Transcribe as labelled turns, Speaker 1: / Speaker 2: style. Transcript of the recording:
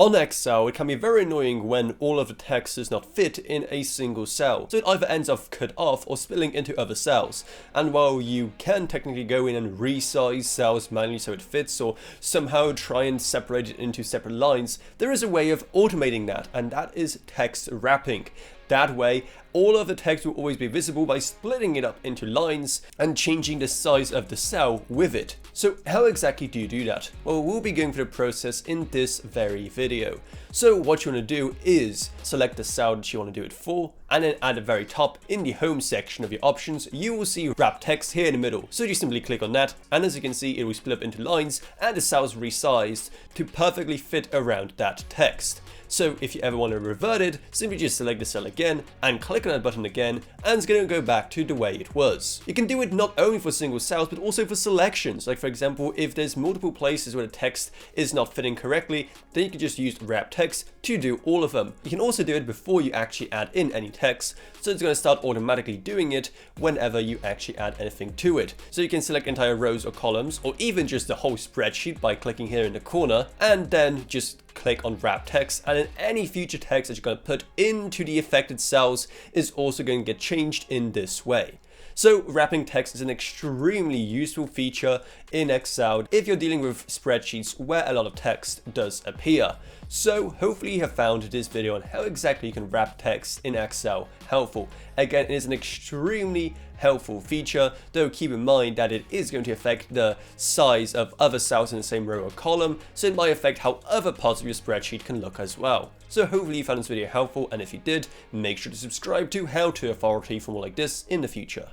Speaker 1: On Excel, it can be very annoying when all of the text does not fit in a single cell, so it either ends up cut off or spilling into other cells. And while you can technically go in and resize cells manually so it fits, or somehow try and separate it into separate lines, there is a way of automating that, and that is text wrapping. That way, all of the text will always be visible by splitting it up into lines and changing the size of the cell with it. So how exactly do you do that? Well, we'll be going through the process in this very video. So what you want to do is select the cell that you want to do it for, and then at the very top in the home section of your options, you will see wrap text here in the middle. So you simply click on that, and as you can see, it will split up into lines and the cells resized to perfectly fit around that text. So if you ever want to revert it, simply just select the cell again and click on that button again, and it's going to go back to the way it was. You can do it not only for single cells, but also for selections. Like for example, if there's multiple places where the text is not fitting correctly, then you can just use wrap text to do all of them. You can also do it before you actually add in any text, so it's going to start automatically doing it whenever you actually add anything to it. So you can select entire rows or columns, or even just the whole spreadsheet by clicking here in the corner, and then just click on wrap text, and then any future text that you're going to put into the affected cells is also going to get changed in this way. So wrapping text is an extremely useful feature in Excel if you're dealing with spreadsheets where a lot of text does appear. So hopefully you have found this video on how exactly you can wrap text in Excel helpful. Again, it is an extremely helpful feature, though keep in mind that it is going to affect the size of other cells in the same row or column, so it might affect how other parts of your spreadsheet can look as well. So hopefully you found this video helpful, and if you did, make sure to subscribe to How To Authority for more like this in the future.